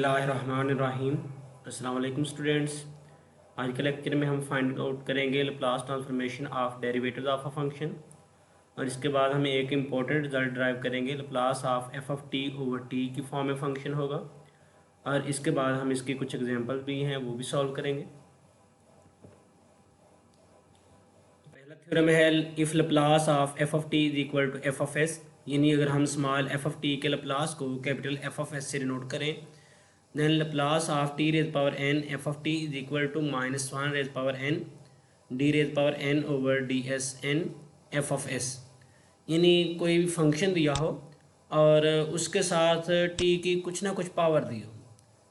बिस्मिल्लाहिर्रहमानिर्रहीम। अस्सलाम वालेकुम स्टूडेंट्स। आज के लेक्चर में हम फाइंड आउट करेंगे Laplace transformation of derivatives of a function, और इसके बाद हम एक इम्पॉर्टेंट रिजल्ट ड्राइव करेंगे। Laplace of F of T over T की फॉर्म में फंक्शन होगा, और इसके बाद हम इसके कुछ एग्जांपल भी हैं वो भी सॉल्व करेंगे। पहला थ्योरम है if Laplace of F of T is equal to F of S, यानी अगर हम स्मॉल एफ ऑफ टी के लैप्लास को कैपिटल एफ ऑफ एस से डिनोट करें, then Laplace of t raised power n f of t is equal to -1 raised power n d raised power n over ds n f of s। यानी कोई भी function दिया हो और उसके साथ t की कुछ ना कुछ पावर दी हो,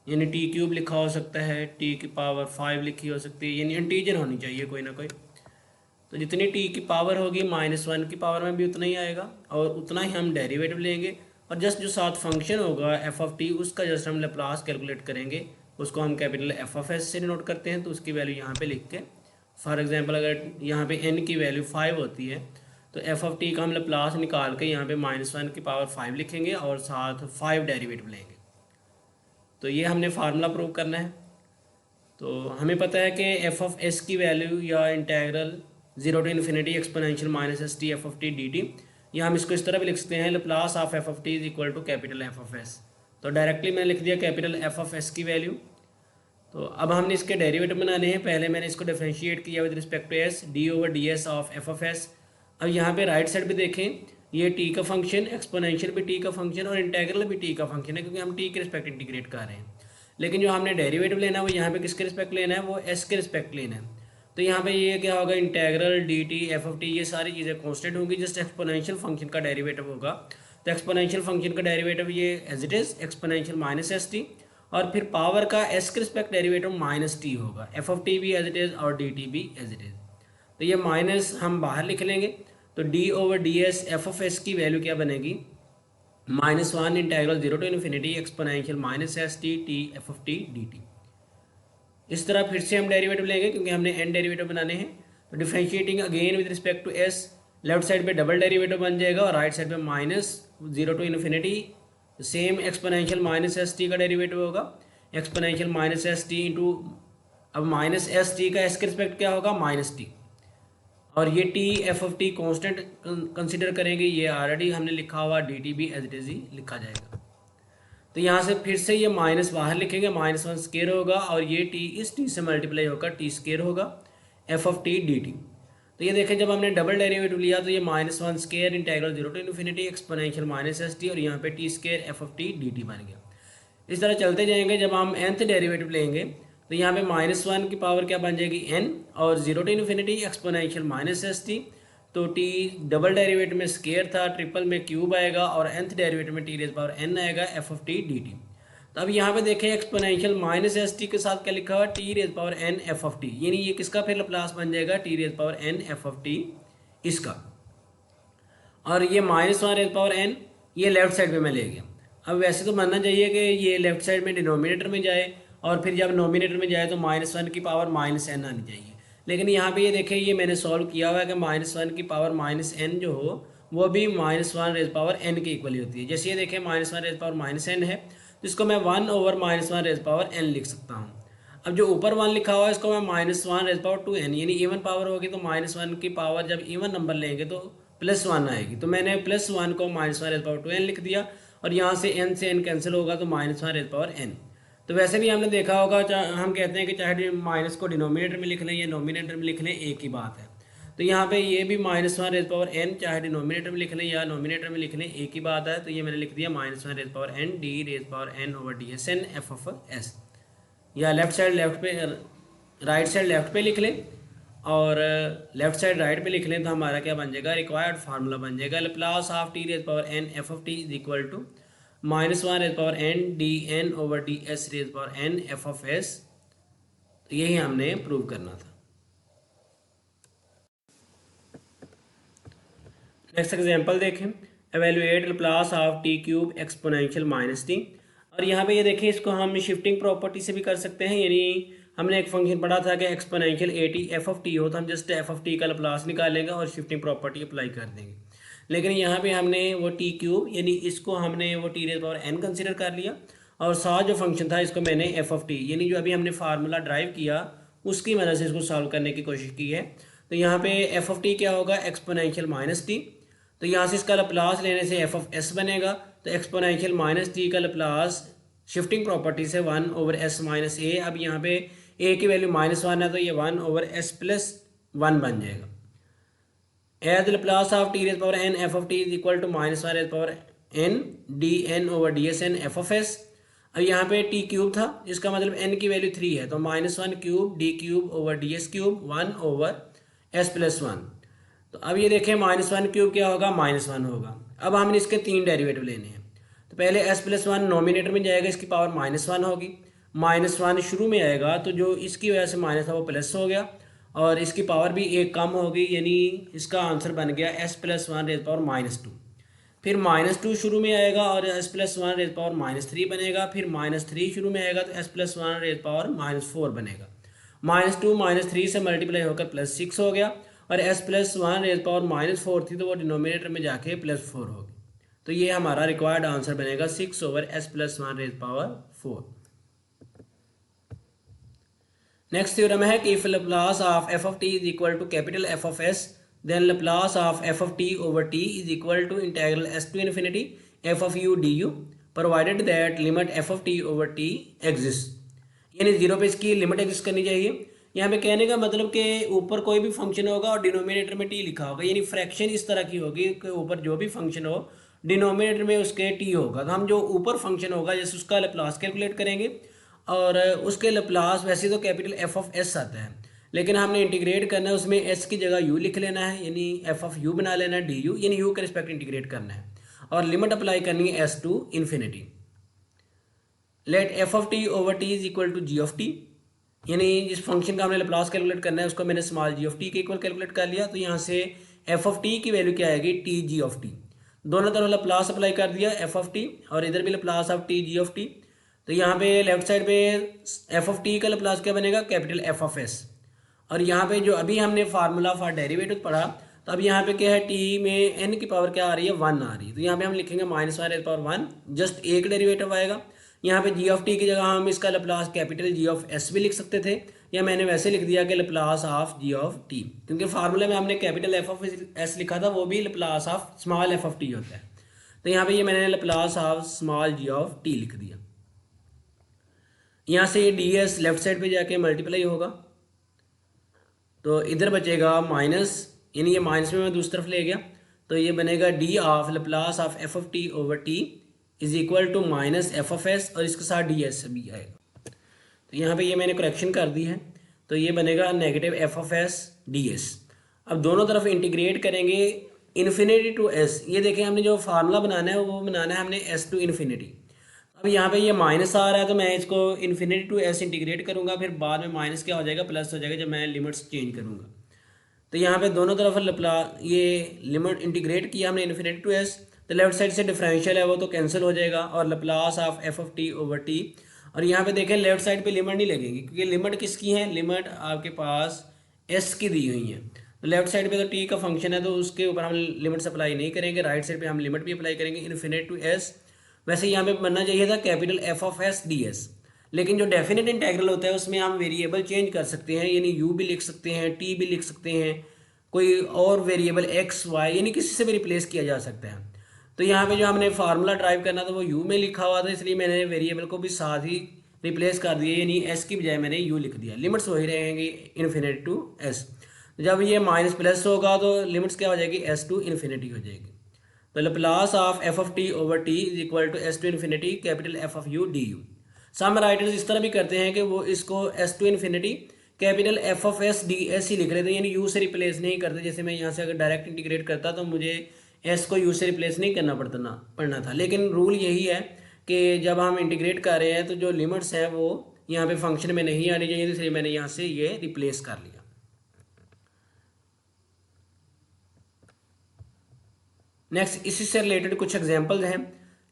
यानी t क्यूब लिखा हो सकता है, t की पावर 5 लिखी हो सकती है, यानी इंटीजर होनी चाहिए कोई ना कोई। तो जितनी t की पावर होगी -1 की पावर में भी उतना ही आएगा, और उतना ही हम डेरिवेटिव लेंगे, और जस्ट जो साथ फंक्शन होगा एफ ऑफ टी उसका जस्ट हम लैप्लास कैलकुलेट करेंगे। उसको हम कैपिटल एफ ऑफ एस से नोट करते हैं, तो उसकी वैल्यू यहाँ पे लिख के, फॉर एग्जांपल अगर यहाँ पे n की वैल्यू 5 होती है तो एफ ऑफ टी का हम लैप्लास निकाल के यहाँ पे -1 की पावर 5 लिखेंगे और साथ 5 डेरिवेटिव लेंगे। तो ये हमने फार्मूला प्रूव करना है। तो हमें पता है कि एफ ऑफ एस की वैल्यू या integral 0 to infinity exponential minus S T F of T D T, या हम इसको इस तरह भी लिख सकते हैं Laplace of F of T is equal to capital F of S. तो डायरेक्टली मैंने लिख दिया कैपिटल एफ ऑफ एस की वैल्यू। तो अब हमने इसके डेरिवेटिव बनाने हैं। पहले मैंने इसको डिफरेंशिएट किया with respect to S, D over D S of F of S. अब यहाँ पे राइट साइड पे देखें, ये टी का फंक्शन, एक्सपोनेंशियल भी टी का फंक्शन और इंटेग्रल भी टी का फंक्शन है, क्योंकि हम टी के रिस्पेक्ट इंटीग्रेट कर रहे हैं। लेकिन जो हमने डेरिवेटिव लेना है वो यहाँ पे किसके रिस्पेक्ट लेना है, वो एस के रिस्पेक्ट लेना है। तो यहाँ पे ये क्या होगा, integral d t F of t, ये सारी चीज़ें कांस्टेंट होंगी, जस्ट एक्सपोनेंशियल फंक्शन का डेरिवेटिव होगा। तो एक्सपोनेंशियल फंक्शन का डेरिवेटिव ये as it is exponential minus S t, और फिर पावर का एस के रिस्पेक्ट डेरिवेटिव माइनस टी होगा। एफ ऑफ टी भी एज इट इज़ और डी टी भी एज इट इज़। तो ये माइनस हम बाहर लिख लेंगे, तो d over D S F of S की वैल्यू क्या बनेगी, -1 integral 0 to infinity exponential minus S T T F of T D T. इस तरह फिर से हम डेरिवेटिव लेंगे क्योंकि हमने एन डेरिवेटिव बनाने हैं। तो differentiating again with respect to s, left side पे डबल डेरिवेटिव बन जाएगा और राइट साइड पे -0 to infinity same exponential minus S t का डेरिवेटिव होगा। Exponential minus S t into, अब माइनस एस टी का एस के रिस्पेक्ट क्या होगा, माइनस टी, और ये t F of t constant consider करेंगे। ये ऑलरेडी हमने लिखा हुआ, डी टी भी एज इट इज ही लिखा जाएगा। तो यहाँ से फिर से ये माइनस बाहर लिखेंगे, -1 स्केयर होगा, और ये टी इस टी से मल्टीप्लाई होकर टी स्केयर होगा f of T D T. तो ये देखें, जब हमने डबल डेरिवेटिव लिया तो ये -1 square integral 0 to infinity exponential minus S t, और यहाँ पे T square F of T D T बन गया। इस तरह चलते जाएंगे। जब हम nth डेरिवेटिव लेंगे तो यहाँ पे -1 की पावर क्या बन जाएगी, n, और 0 to infinity exponential minus S T. तो टी डबल डेरिवेटिव में स्केयर था, ट्रिपल में क्यूब आएगा, और nth डेरिवेटिव में टी रेज पावर n आएगा F of T D T. तो अब यहाँ पे देखें एक्सपोनेंशियल माइनस एस टी के साथ क्या लिखा हुआ, t raise power n f of t, यानी ये किसका फिर लैप्लास बन जाएगा, t raise power n f of t इसका। और ये -1 रेज पावर n ये लेफ्ट साइड पे मैं ले गया। अब वैसे तो मानना चाहिए कि ये लेफ्ट साइड में डिनोमिनेटर में जाए, और फिर जब नोमिनेटर में जाए तो -1 की पावर -n आनी चाहिए। लेकिन यहाँ पे ये देखें, ये मैंने सॉल्व किया हुआ है कि -1 की पावर -n जो हो वो भी -1 रेज पावर n के इक्वली होती है। जैसे ये देखें -1 रेज पावर -n है, तो इसको मैं 1 ओवर -1 रेज पावर n लिख सकता हूँ। अब जो ऊपर 1 लिखा हुआ है इसको मैं -1 रेज पावर 2n, यानी इवन पावर होगी, तो -1 की पावर जब इवन नंबर लेंगे तो +1 आएगी। तो मैंने +1 को -1 रेज पावर 2n लिख दिया, और यहाँ से n से n कैंसिल होगा तो -1 रेज पावर n। तो वैसे भी हमने देखा होगा, हम कहते हैं कि चाहे माइनस को डिनोमिनेटर में लिख लें या नोमिनेटर में लिख लें, एक ही बात है। तो यहाँ पे ये भी -1 रेज पावर n, चाहे डिनोमिनेटर में लिख लें या नोमिनेटर में लिख लें, एक ही बात है। तो ये मैंने लिख दिया -1 raise power n d raise power n over D s n f of s, या लेफ्ट साइड लेफ्ट पे, राइट साइड लेफ्ट पे लिख लें और लेफ्ट साइड राइट पे लिख लें, तो हमारा क्या बन जाएगा, रिक्वायर्ड फार्मूला बन जाएगा, Laplace of t raise power n f of T is equal to -1 raise power n d n over D s raise power n f of S. तो यही हमने प्रूव करना था। नेक्स्ट एग्जांपल देखें, evaluate Laplace of t cube exponential minus t. और यहाँ पे ये देखें, इसको हम शिफ्टिंग प्रॉपर्टी से भी कर सकते हैं। यानी हमने एक फंक्शन पढ़ा था कि exponential A T F of T हो, तो हम जस्ट एफ ऑफ टी का लैप्लास निकालेंगे और शिफ्टिंग प्रॉपर्टी अप्लाई कर देंगे। लेकिन यहाँ पे हमने वो टी क्यूब, यानी इसको हमने वो t raise power n consider कर लिया, और साथ जो फंक्शन था इसको मैंने एफ ऑफ टी यानी जो अभी हमने फार्मूला ड्राइव किया उसकी मदद से इसको सॉल्व करने की कोशिश की है। तो यहाँ पे एफ ऑफ टी क्या होगा, एक्सपोनेंशियल माइनस टी। तो यहाँ से इसका लप्लास लेने से एफ ऑफ एस बनेगा। तो एक्सपोनेंशियल माइनस टी का लप्लास शिफ्टिंग प्रॉपर्टी से 1/s माइनस ए। अब यहाँ पे ए की वैल्यू -1 है तो ये 1/s प्लस 1 बन जाएगा। As Laplace of t raise power n f of T is equal to -1 raise power n dn/ds f of S. अब यहाँ पे टी क्यूब था, इसका मतलब n की वैल्यू 3 है तो -1 cube d3/ds cube 1/s plus 1। तो अब ये देखें -1 क्यूब क्या होगा, -1 होगा। अब हमने इसके 3 डेरिवेटिव लेने हैं। तो पहले s प्लस 1 नोमिनेटर में जाएगा, इसकी पावर -1 होगी। -1 शुरू में आएगा तो जो इसकी वजह से माइनस था वो प्लस हो गया और इसकी पावर भी एक कम होगी, यानी इसका आंसर बन गया s प्लस 1 रेज़ पावर -2। फिर -2 शुरू में आएगा और s प्लस 1 रेज़ पावर -3 बनेगा। फिर -3 शुरू में आएगा तो s प्लस 1 रेज़ पावर -4 बनेगा। -2 -3 से मल्टीप्लाई होकर +6 हो गया और s प्लस 1 रेज़ पावर -4 थी तो वो डिनोमिनेटर में जाके +4 होगी। तो ये हमारा रिक्वायर्ड आंसर बनेगा 6/s plus 1 raise power 4। Next theorem है कि if Laplace of F of T is equal to capital F of s then Laplace of F of T over T is equal to integral s to infinity F of U D u provided that limit f of T over t exist. यानी zero पे इसकी limit exist करनी चाहिए। यहाँ पे कहने का मतलब कि ऊपर कोई भी फंक्शन होगा और डिनोमिनेटर में टी लिखा होगा, यानी फ्रैक्शन इस तरह की होगी कि ऊपर जो भी फंक्शन हो डिनोमिनेटर में उसके टी होगा। तो हम जो ऊपर फंक्शन होगा जैसे उसका लप्लास कैलकुलेट करेंगे और उसके लप्लास वैसे तो कैपिटल एफ ऑफ एस आता है, लेकिन हमने इंटीग्रेट करना है उसमें एस की जगह यू लिख लेना है, यानी एफ ऑफ यू बना लेना है डी यू, यानी यू के रिस्पेक्ट इंटीग्रेट करना है और लिमिट अप्लाई करनी है s to infinity. Let f of T over T is equal to g of t, यानी जिस फंक्शन का हमने लप्लास कैलकुलेट करना है उसको मैंने स्मॉल जी ऑफ टी के इक्वल कैलकुलेट कर लिया। तो यहाँ से एफ ऑफ टी की वैल्यू क्या आएगी, टी जी ऑफ टी। दोनों तरफ लप्लास अप्लाई कर दिया एफ ऑफ टी और इधर भी Laplace of T G of T. तो यहाँ पे लेफ्ट साइड पे एफ ऑफ टी का लप्लास क्या बनेगा, कैपिटल एफ ऑफ एस। और यहाँ पे जो अभी हमने फार्मूला फॉर डेरिवेटिव पढ़ा तो अब यहाँ पे क्या है, टी में एन की पावर क्या आ रही है, 1 आ रही है। तो यहाँ पे हम लिखेंगे -1 रेज़ पावर 1, जस्ट एक डेरिवेटिव आएगा। यहाँ पे जी ऑफ टी की जगह हम इसका Laplace capital G of S भी लिख सकते थे, या मैंने वैसे लिख दिया कि Laplace of g of t, क्योंकि फार्मूले में हमने कैपिटल एफ ऑफ एस लिखा था, वो भी Laplace of small F of t होता है। तो यहाँ पे ये मैंने Laplace of small g of t लिख दिया। यहाँ से ये डी एस लेफ्ट साइड पे जाके मल्टीप्लाई होगा तो इधर बचेगा माइनस, यानी ये माइनस में मैं दूसरी तरफ ले गया तो ये बनेगा d of Laplace of F of T over T is equal to minus f of s और इसके साथ डी एस भी आएगा। तो यहाँ पे ये मैंने करेक्शन कर दी है तो ये बनेगा negative F of S D S. अब दोनों तरफ इंटीग्रेट करेंगे इन्फिनिटी टू एस। ये देखें हमने जो फार्मूला बनाना है वो बनाना है हमने एस टू इन्फिनिटी। अब यहाँ पे ये माइनस आ रहा है तो मैं इसको इन्फिनिटी टू एस इंटीग्रेट करूँगा, फिर बाद में माइनस क्या हो जाएगा, प्लस हो जाएगा जब मैं लिमिट्स चेंज करूँगा। तो यहाँ पे दोनों तरफ ये लिमिट इंटीग्रेट किया हमने इन्फिनिटी टू एस, तो लेफ्ट साइड से डिफरेंशियल है वो तो कैंसिल हो जाएगा और Laplace of F of T over T. और यहाँ पे देखें लेफ्ट साइड पे लिमिट नहीं लगेगी क्योंकि लिमिट किसकी है, लिमिट आपके पास एस की दी हुई है। तो लेफ्ट साइड पे तो टी का फंक्शन है तो उसके ऊपर हम लिमिट्स अप्लाई नहीं करेंगे, राइट साइड पे हम लिमिट भी अप्लाई करेंगे इन्फिनिटी टू एस। वैसे यहाँ पे बनना चाहिए था capital F of S D S, लेकिन जो डेफिनेट इंटेग्रल होता है उसमें हम वेरिएबल चेंज कर सकते हैं, यानी यू भी लिख सकते हैं, टी भी लिख सकते हैं, कोई और वेरिएबल एक्स वाई यानी किसी से भी रिप्लेस किया जा सकता है। तो यहाँ पे जो हमने फार्मूला ड्राइव करना था वो यू में लिखा हुआ था, इसलिए मैंने वेरिएबल को भी साथ ही रिप्लेस कर दिया, यानी एस की बजाय मैंने यू लिख दिया। लिमिट्स वही रहेंगी इन्फिनिटी टू एस। जब ये माइनस प्लस होगा तो लिमिट्स क्या हो जाएगी, एस टू इन्फिनिटी हो जाएगी। तो Laplace of F of T over T is equal to S to infinity capital F of U D U. Some writers इस तरह भी करते हैं कि वो इसको S to infinity capital F of S D S ही लिख रहे थे, यानी यू से रिप्लेस नहीं करते। जैसे मैं यहाँ से अगर डायरेक्ट इंटीग्रेट करता तो मुझे एस को यू से रिप्लेस नहीं करना पड़ना था, लेकिन रूल यही है कि जब हम इंटीग्रेट कर रहे हैं तो जो लिमिट्स हैं वो यहाँ पे फंक्शन में नहीं आनी चाहिए, इसलिए मैंने यहाँ से ये रिप्लेस कर लिया। नेक्स्ट इसी से रिलेटेड कुछ एग्जांपल्स हैं।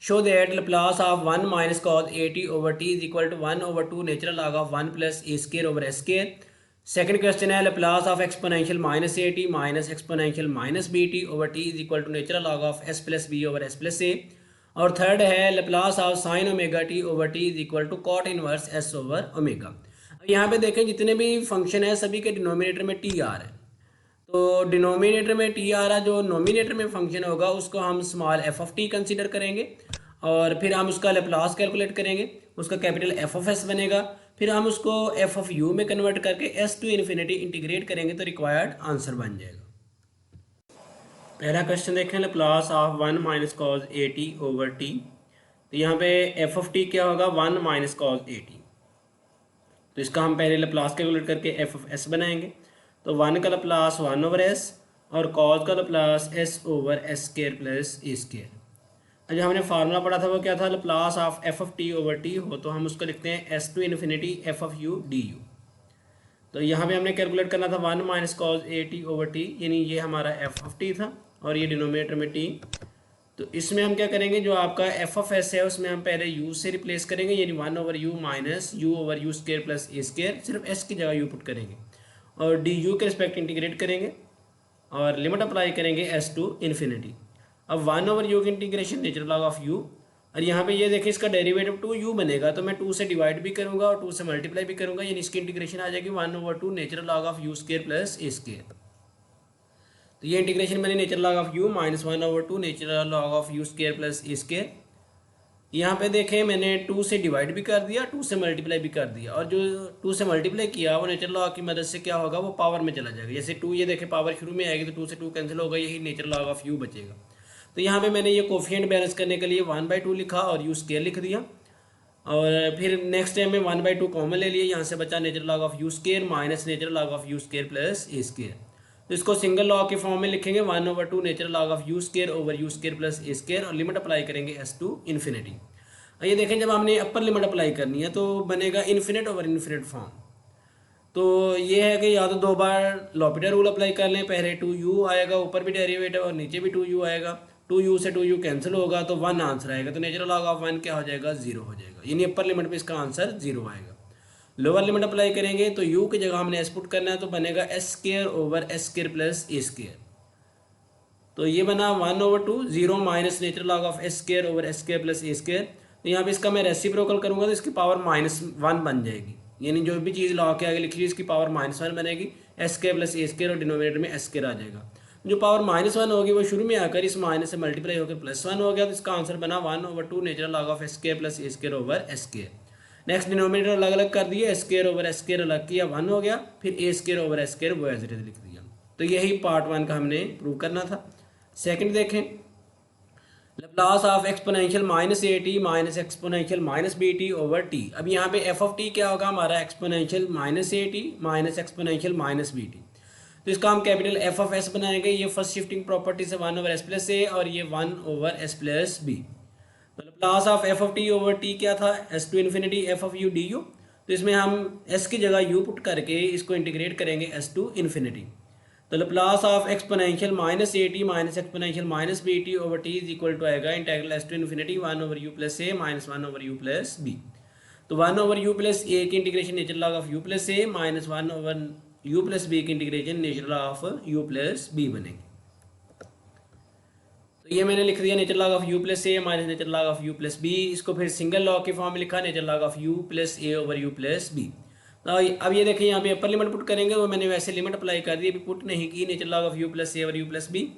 Show that Laplace of 1 minus cos A T over T is equal to 1/2 natural log of 1 plus A square over S square. Second question है Laplace of exponential minus A T minus exponential minus B T over T is equal to natural log of S plus B over S plus A. और third है Laplace of sine omega T over T is equal to cot inverse s over omega. यहाँ पे देखें जितने भी function है सभी के डिनोमिनेटर में टी आ रहा है, तो डिनोमिनेटर में टी आ रहा, जो नोमिनेटर में फंक्शन होगा उसको हम small F of T consider करेंगे और फिर हम उसका लैप्लास कैलकुलेट करेंगे, उसका कैपिटल एफ ऑफ एस बनेगा, फिर हम उसको एफ ऑफ यू में कन्वर्ट करके एस टू इन्फिनिटी इंटीग्रेट करेंगे तो रिक्वायर्ड आंसर बन जाएगा। पहला क्वेश्चन देखें, Laplace of 1 minus cos A T over T. तो यहाँ पे एफ ऑफ टी क्या होगा, 1 माइनस कॉज ए टी। तो इसका हम पहले लैप्लास कैलकुलेट करके एफ ऑफ एस बनाएंगे। तो 1 का लैप्लास 1 ओवर एस और कॉज का Laplace S over S square plus A square. जो हमने फार्मूला पढ़ा था वो क्या था, Laplace of F of T over T हो तो हम उसको लिखते हैं S to infinity F of U D you. तो यहाँ पे हमने कैलकुलेट करना था 1 minus cos A T over T, यानी ये हमारा एफ ऑफ टी था और ये डिनोमिनेटर में टी। तो इसमें हम क्या करेंगे, जो आपका एफ ऑफ एस है उसमें हम पहले यू से रिप्लेस करेंगे, यानी 1 over you minus you over you square plus A square, सिर्फ एस की जगह यू पुट करेंगे और डी यू के रिस्पेक्ट इंटीग्रेट करेंगे और लिमिट अप्लाई करेंगे एस टू इन्फिनिटी। अब 1 ओवर यू की integration natural log of you, और यहाँ पे ये देखिए इसका डेरिवेटिव 2 यू बनेगा, तो मैं 2 से डिवाइड भी करूँगा और 2 से मल्टीप्लाई भी करूँगा, यानी इसकी इंटीग्रेशन आ जाएगी 1 over 2 natural log of you square plus A square. तो ये इंटीग्रेशन बनी natural log of you minus 1 over 2 natural log of you square plus A square. यहाँ पे देखें मैंने 2 से डिवाइड भी कर दिया, 2 से मल्टीप्लाई भी कर दिया, और जो 2 से मल्टीप्लाई किया वो नेचुरल लॉग की मदद से क्या होगा, वो पावर में चला जाएगा। जैसे 2 ये देखें पावर शुरू में आएगी तो 2 से 2 कैंसिल होगा, यही नेचुरल लॉग ऑफ यू बचेगा। तो यहाँ पे मैंने ये कोफिशिएंट बैलेंस करने के लिए 1/2 लिखा और यू स्क्वायर लिख दिया, और फिर नेक्स्ट टाइम में 1/2 कॉमन ले लिए, यहाँ से बचा natural log of you square minus natural log of you square plus A square. तो इसको सिंगल लॉग के फॉर्म में लिखेंगे 1 over 2 natural log of you square over you square plus A square, और लिमिट अप्लाई करेंगे S to infinity. ये देखें जब हमने अपर लिमिट अप्लाई करनी है तो बनेगा इन्फिनिट ओवर इन्फिनिट फॉर्म। तो ये है कि या तो 2 बार लॉपिटर रूल अप्लाई कर लें, पहले 2u आएगा, ऊपर भी डेरिवेटिव और नीचे भी 2u आएगा, 2u से 2u कैंसिल होगा तो 1 आंसर आएगा। तो नेचुरल लॉग ऑफ 1 क्या हो जाएगा, 0 हो जाएगा, यानी अपर लिमिट पे इसका आंसर 0 आएगा। लोअर लिमिट अप्लाई करेंगे तो u की जगह हमने एस पुट करना है, तो बनेगा S square over S square plus A square. तो ये बना 1 over 2 0 minus natural log of S square over S square plus A square. तो यहाँ पे इसका मैं रेसिप्रोकल करूँगा तो इसकी पावर -1 बन जाएगी, यानी जो भी चीज़ लॉग के आगे लिखी है इसकी पावर -1 बनेगी, S square plus A square और डिनोमिनेटर में एस स्क्वायर आ जाएगा। जो पावर -1 होगी वो शुरू में आकर इस माइनस से मल्टीप्लाई होकर +1 हो गया, तो इसका आंसर बना 1 over 2 natural log of S square plus A square over S square. Next denominator अलग अलग कर दिए, S square over S square अलग किया, 1 हो गया, फिर ए स्क्वायर ओवर एस स्क्वायर वो एज इट इज लिख दिया। तो यही पार्ट 1 का हमने प्रूव करना था। सेकंड देखें, Laplace of exponential minus A T minus exponential minus B T over t. अब यहाँ पे एफ ऑफ टी क्या होगा हमारा, exponential minus A T minus exponential minus B t. तो इसका हम कैपिटल एफ ऑफ एस बनाएंगे, ये फर्स्ट शिफ्टिंग प्रॉपर्टी से 1 ओवर एस प्लस ए और ये 1 ओवर एस प्लस बी। तो Laplace of F of T over t क्या था, s to infinity F of U D you. तो इसमें हम एस की जगह यू पुट करके इसको इंटीग्रेट करेंगे एस टू इन्फिनिटी। तो Laplace of exponential minus A T minus exponential minus B T over T is equal to आएगा integral S to infinity 1 over you plus A minus 1 over you plus B. तो 1 over you plus A की integration natural log of you plus A minus 1 over you plus B की integration natural log of you plus B बनेगी। तो ये मैंने लिख दिया natural log of you plus A minus natural log of you plus b. इसको फिर single log के फॉर्म में लिखा, natural log of you plus a over you plus B. तो अब ये देखिए यहाँ पे अपर लिमिट पुट करेंगे, वो मैंने वैसे लिमिट अप्लाई कर दी, अभी पुट नहीं की natural log of you plus a over you plus b.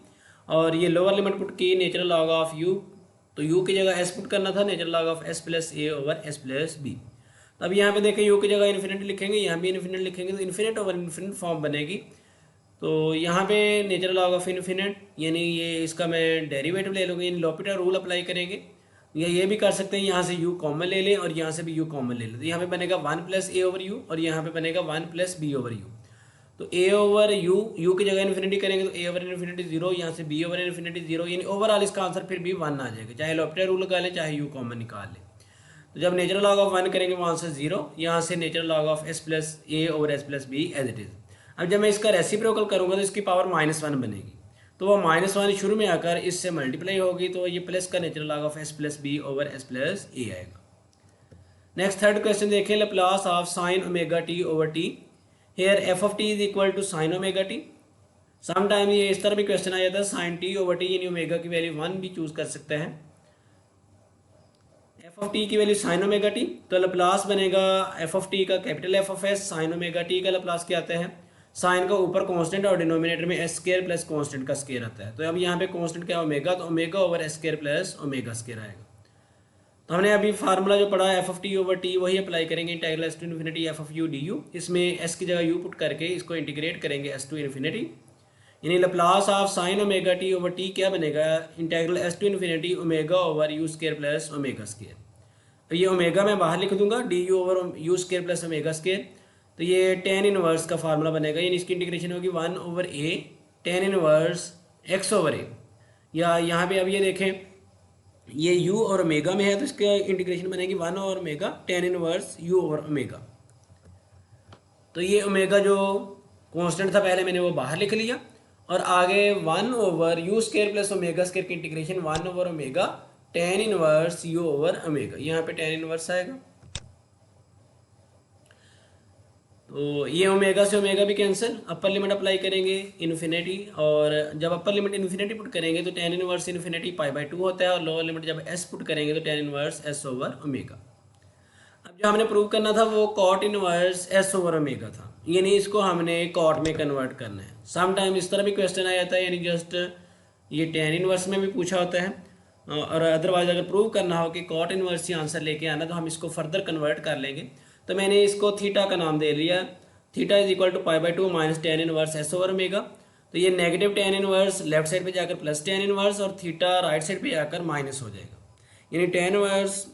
और ये लोअर लिमिट पुट की नेचुरल लॉग ऑफ यू, तो यू की जगह एस पुट करना था, natural log of S plus a over S plus b. अब यहाँ पे देखें यू की जगह इन्फिनिट लिखेंगे, यहाँ भी इन्फिनिट लिखेंगे, तो इन्फिनिट ओवर इन्फिनिट फॉर्म बनेगी। तो यहाँ पे नेचुरल लॉग ऑफ इन्फिनिट, यानी ये इसका मैं डेरिवेटिव ले लूँगा, यानी लॉपिटर रूल अप्लाई करेंगे, या ये भी कर सकते हैं यहाँ से u कॉमन ले लें और यहाँ से भी u कॉमन ले लें। तो यहाँ पे बनेगा 1 प्लस ए ओवर यू और यहाँ पे बनेगा 1 प्लस बी ओवर यू। तो a ओवर u की जगह इन्फिनिटी करेंगे तो a ओवर इन्फिनिटी 0, यहाँ से b ओवर इन्फिनिटी 0, यानी ओवरऑल इसका आंसर फिर भी 1 आ जाएगा, चाहे लॉपिटर रूल लगा लें चाहे u कॉमन निकाल लें। तो जब नेचुरल लॉग ऑफ 1 करेंगे वो आंसर 0, यहाँ से natural log of s plus a over S plus b as it is. अब जब मैं इसका रेसिप्रोकल करूँगा तो इसकी पावर -1 बनेगी, तो वो -1 शुरू में आकर इससे मल्टीप्लाई होगी, तो ये प्लस का natural log of S plus B over S plus A आएगा। नेक्स्ट थर्ड क्वेश्चन देखें, Laplace of sine omega T over T. Here F of T is equal to sine omega T. Sometime ये इस तरह भी question आ जाता है, sine T over T, यानी ओमेगा की वैल्यू 1 भी चूज कर सकते हैं। एफ ऑफ टी की वैल्यू साइन ओमेगा टी, तो लप्लास बनेगा एफ ऑफ टी का capital F of S sign omega T का लप्लास क्या आता है, साइन का ऊपर कांस्टेंट और डिनोमिनेटर में एस स्क्वायर प्लस कांस्टेंट का स्क्वायर आता है। तो अब यहाँ पे कांस्टेंट क्या ओमेगा, तो omega over S square plus omega square आएगा। तो हमने अभी फार्मूला जो पढ़ा f of T over t वही अप्लाई करेंगे, integral S to infinity F of U D u, इसमें एस की जगह यू पुट करके इसको इंटीग्रेट करेंगे एस टू इन्फिनिटी, यानी Laplace of sine omega T over t क्या बनेगा, integral S to infinity omega over you square plus omega square. तो ये ओमेगा मैं बाहर लिख दूंगा, D you over you square plus omega square, तो ये टेन इनवर्स का फार्मूला बनेगा, यानी इसकी इंटीग्रेशन होगी 1 ओवर ए टेन इनवर्स एक्स ओवर ए, या यहाँ पे अब ये देखें ये u और ओमेगा में है तो इसका इंटीग्रेशन बनेगी 1 over omega tan inverse u over omega. तो ये ओमेगा जो कांस्टेंट था पहले मैंने वो बाहर लिख लिया, और आगे 1 over you square plus omega square की integration 1 over omega tan inverse u over omega, यहाँ पे टेन इनवर्स आएगा। तो ये ओमेगा से ओमेगा भी कैंसिल, अपर लिमिट अप्लाई करेंगे इन्फिनिटी, और जब अपर लिमिट इन्फिनिटी पुट करेंगे तो tan inverse infinity pi by 2 होता है, और लोअर लिमिट जब एस पुट करेंगे तो tan inverse s over omega. अब जो हमने प्रूव करना था वो cot inverse s over omega था, यानी इसको हमने कॉट में कन्वर्ट करना है। सम टाइम इस तरह भी क्वेश्चन आ जाता है, यानी जस्ट ये टेन इनवर्स में भी पूछा होता है, और अदरवाइज अगर प्रूव करना हो कि कॉट इनवर्स ही आंसर लेके आना तो हम इसको फर्दर कन्वर्ट कर लेंगे। तो मैंने इसको थीटा का नाम दे लिया, theta is equal to pi by 2 minus tan inverse s over omega. तो ये negative tan inverse left side पे जाकर प्लस टेन इनवर्स, और थीटा राइट साइड पे जाकर माइनस हो जाएगा, यानी टेन इनवर्स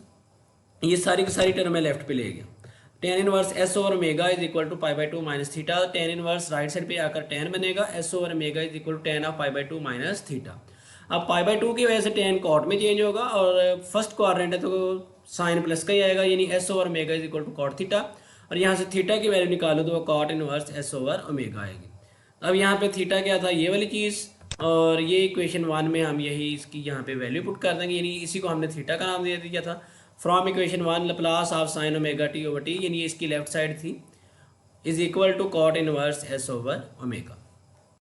ये सारी की सारी टर्म में लेफ्ट पे ले गया। Tan inverse s over omega is equal to pi by 2 minus theta, tan inverse right side पे आकर टेन बनेगा, s over omega is equal to tan of pi by 2 minus theta. अब pi by 2 की वजह से tan cot में change होगा, और फर्स्ट क्वाड्रेंट है तो साइन प्लस का ही आएगा, यानी s over omega is equal to cot theta, और यहाँ से थीटा की वैल्यू निकालो तो वो cot inverse s over omega आएगी। अब यहाँ पे थीटा क्या था, ये वाली चीज़, और ये इक्वेशन 1 में हम यही इसकी यहाँ पे वैल्यू पुट कर देंगे, यानी इसी को हमने थीटा का नाम दे दिया था। From equation 1 Laplace of sine omega T over T, यानी इसकी लेफ्ट साइड थी, is equal to cot inverse s over omega.